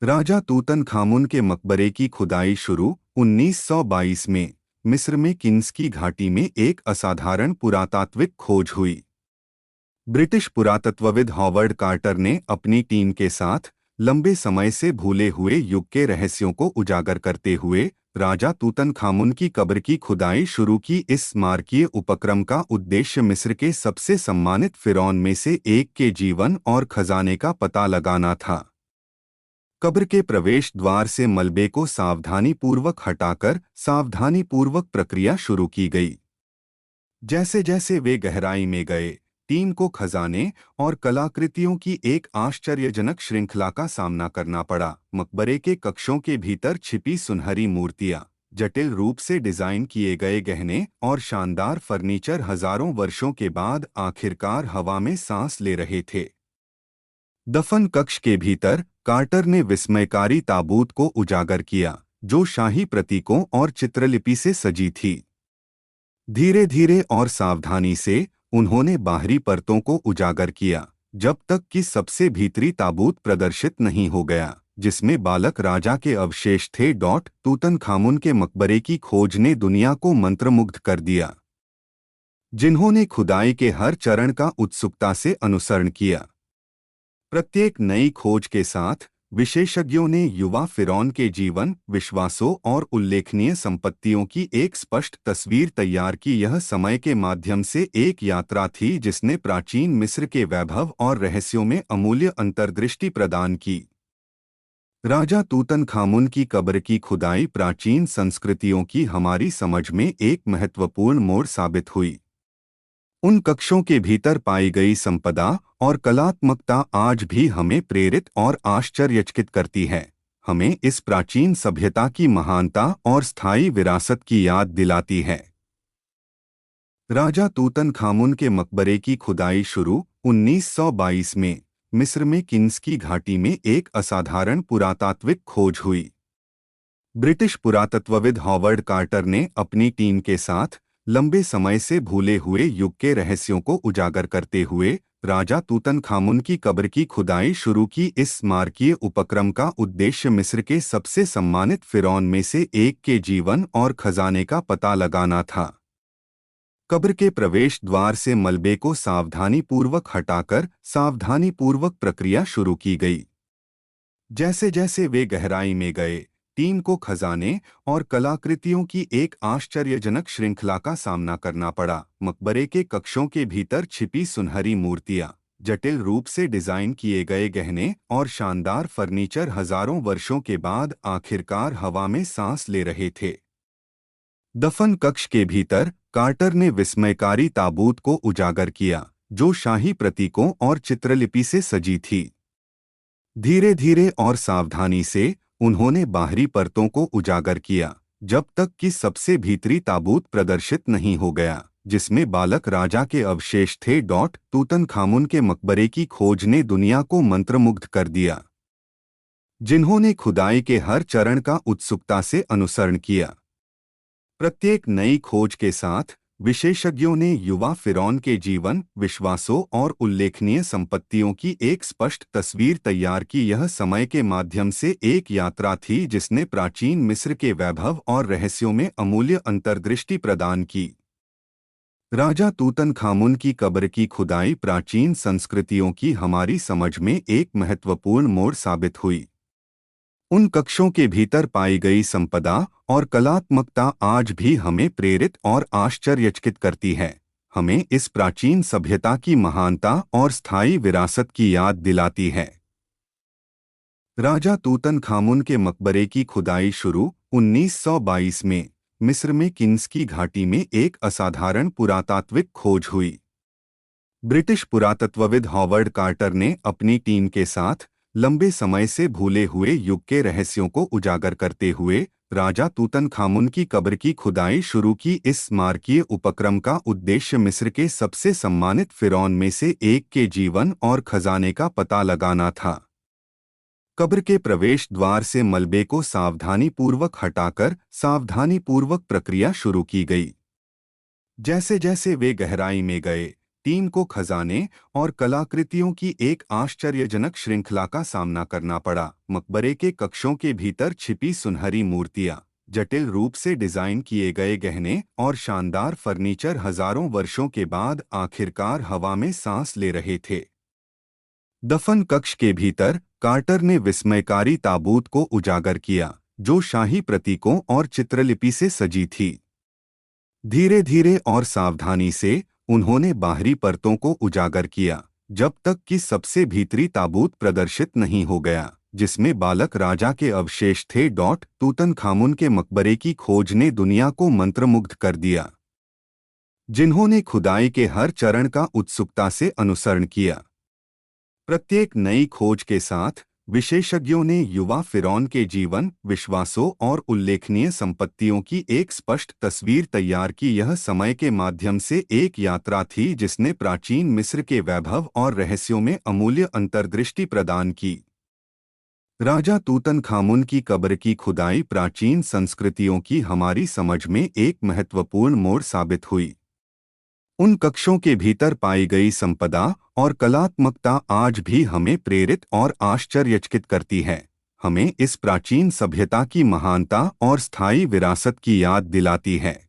राजा Tutankhamun के मकबरे की खुदाई शुरू 1922 में मिस्र में किन्स की घाटी में एक असाधारण पुरातात्विक खोज हुई। ब्रिटिश पुरातत्वविद हॉवर्ड कार्टर ने अपनी टीम के साथ लंबे समय से भूले हुए युग के रहस्यों को उजागर करते हुए राजा तूतनखामुन की कब्र की खुदाई शुरू की। इस स्मारकीय उपक्रम का उद्देश्य मिस्र के सबसे सम्मानित फिरौन में से एक के जीवन और खजाने का पता लगाना था। कब्र के प्रवेश द्वार से मलबे को सावधानीपूर्वक हटाकर सावधानीपूर्वक प्रक्रिया शुरू की गई। जैसे जैसे वे गहराई में गए, टीम को खजाने और कलाकृतियों की एक आश्चर्यजनक श्रृंखला का सामना करना पड़ा। मकबरे के कक्षों के भीतर छिपी सुनहरी मूर्तियां, जटिल रूप से डिजाइन किए गए गहने और शानदार फर्नीचर हजारों वर्षों के बाद आखिरकार हवा में सांस ले रहे थे। दफन कक्ष के भीतर कार्टर ने विस्मयकारी ताबूत को उजागर किया, जो शाही प्रतीकों और चित्रलिपि से सजी थी। धीरे धीरे और सावधानी से उन्होंने बाहरी परतों को उजागर किया, जब तक कि सबसे भीतरी ताबूत प्रदर्शित नहीं हो गया, जिसमें बालक राजा के अवशेष थे। तूतनखामुन के मकबरे की खोज ने दुनिया को मंत्रमुग्ध कर दिया, जिन्होंने खुदाई के हर चरण का उत्सुकता से अनुसरण किया। प्रत्येक नई खोज के साथ विशेषज्ञों ने युवा फिरौन के जीवन, विश्वासों और उल्लेखनीय संपत्तियों की एक स्पष्ट तस्वीर तैयार की। यह समय के माध्यम से एक यात्रा थी जिसने प्राचीन मिस्र के वैभव और रहस्यों में अमूल्य अंतर्दृष्टि प्रदान की। राजा तूतनखामुन की कब्र की खुदाई प्राचीन संस्कृतियों की हमारी समझ में एक महत्वपूर्ण मोड़ साबित हुई। उन कक्षों के भीतर पाई गई संपदा और कलात्मकता आज भी हमें प्रेरित और आश्चर्यचकित करती है। हमें इस प्राचीन सभ्यता की महानता और स्थायी विरासत की याद दिलाती है। राजा तूतनखामुन के मकबरे की खुदाई शुरू 1922 में मिस्र में किन्स की घाटी में एक असाधारण पुरातात्विक खोज हुई। ब्रिटिश पुरातत्वविद हॉवर्ड कार्टर ने अपनी टीम के साथ लंबे समय से भूले हुए युग के रहस्यों को उजागर करते हुए राजा तूतनखामुन की कब्र की खुदाई शुरू की। इस स्मारकीय उपक्रम का उद्देश्य मिस्र के सबसे सम्मानित फिरौन में से एक के जीवन और खजाने का पता लगाना था। कब्र के प्रवेश द्वार से मलबे को सावधानीपूर्वक हटाकर सावधानीपूर्वक प्रक्रिया शुरू की गई। जैसे जैसे वे गहराई में गए, टीम को खजाने और कलाकृतियों की एक आश्चर्यजनक श्रृंखला का सामना करना पड़ा। मकबरे के कक्षों के भीतर छिपी सुनहरी मूर्तियां, जटिल रूप से डिजाइन किए गए गहने और शानदार फर्नीचर हजारों वर्षों के बाद आखिरकार हवा में सांस ले रहे थे। दफन कक्ष के भीतर कार्टर ने विस्मयकारी ताबूत को उजागर किया, जो शाही प्रतीकों और चित्रलिपि से सजी थी। धीरे धीरे और सावधानी से उन्होंने बाहरी परतों को उजागर किया, जब तक कि सबसे भीतरी ताबूत प्रदर्शित नहीं हो गया, जिसमें बालक राजा के अवशेष थे। तूतनखामुन के मकबरे की खोज ने दुनिया को मंत्रमुग्ध कर दिया, जिन्होंने खुदाई के हर चरण का उत्सुकता से अनुसरण किया। प्रत्येक नई खोज के साथ विशेषज्ञों ने युवा फिरौन के जीवन, विश्वासों और उल्लेखनीय संपत्तियों की एक स्पष्ट तस्वीर तैयार की। यह समय के माध्यम से एक यात्रा थी जिसने प्राचीन मिस्र के वैभव और रहस्यों में अमूल्य अंतर्दृष्टि प्रदान की। राजा तूतनखामुन की कब्र की खुदाई प्राचीन संस्कृतियों की हमारी समझ में एक महत्वपूर्ण मोड़ साबित हुई। उन कक्षों के भीतर पाई गई संपदा और कलात्मकता आज भी हमें प्रेरित और आश्चर्यचकित करती है। हमें इस प्राचीन सभ्यता की महानता और स्थायी विरासत की याद दिलाती है। राजा तूतनखामुन के मकबरे की खुदाई शुरू 1922 में मिस्र में किन्स की घाटी में एक असाधारण पुरातात्विक खोज हुई। ब्रिटिश पुरातत्वविद हॉवर्ड कार्टर ने अपनी टीम के साथ लंबे समय से भूले हुए युग के रहस्यों को उजागर करते हुए राजा तूतनखामुन की कब्र की खुदाई शुरू की। इस स्मारकीय उपक्रम का उद्देश्य मिस्र के सबसे सम्मानित फिरौन में से एक के जीवन और खजाने का पता लगाना था। कब्र के प्रवेश द्वार से मलबे को सावधानीपूर्वक हटाकर सावधानीपूर्वक प्रक्रिया शुरू की गई। जैसे जैसे वे गहराई में गए, टीम को खजाने और कलाकृतियों की एक आश्चर्यजनक श्रृंखला का सामना करना पड़ा। मकबरे के कक्षों के भीतर छिपी सुनहरी मूर्तियां, जटिल रूप से डिजाइन किए गए गहने और शानदार फर्नीचर हजारों वर्षों के बाद आखिरकार हवा में सांस ले रहे थे। दफन कक्ष के भीतर कार्टर ने विस्मयकारी ताबूत को उजागर किया, जो शाही प्रतीकों और चित्रलिपि से सजी थी। धीरे धीरे और सावधानी से उन्होंने बाहरी परतों को उजागर किया, जब तक कि सबसे भीतरी ताबूत प्रदर्शित नहीं हो गया, जिसमें बालक राजा के अवशेष थे। तूतनखामुन के मकबरे की खोज ने दुनिया को मंत्रमुग्ध कर दिया, जिन्होंने खुदाई के हर चरण का उत्सुकता से अनुसरण किया। प्रत्येक नई खोज के साथ विशेषज्ञों ने युवा फिरौन के जीवन, विश्वासों और उल्लेखनीय संपत्तियों की एक स्पष्ट तस्वीर तैयार की। यह समय के माध्यम से एक यात्रा थी जिसने प्राचीन मिस्र के वैभव और रहस्यों में अमूल्य अंतर्दृष्टि प्रदान की। राजा तूतनखामुन की कब्र की खुदाई प्राचीन संस्कृतियों की हमारी समझ में एक महत्वपूर्ण मोड़ साबित हुई। उन कक्षों के भीतर पाई गई संपदा और कलात्मकता आज भी हमें प्रेरित और आश्चर्यचकित करती है, हमें इस प्राचीन सभ्यता की महानता और स्थायी विरासत की याद दिलाती है।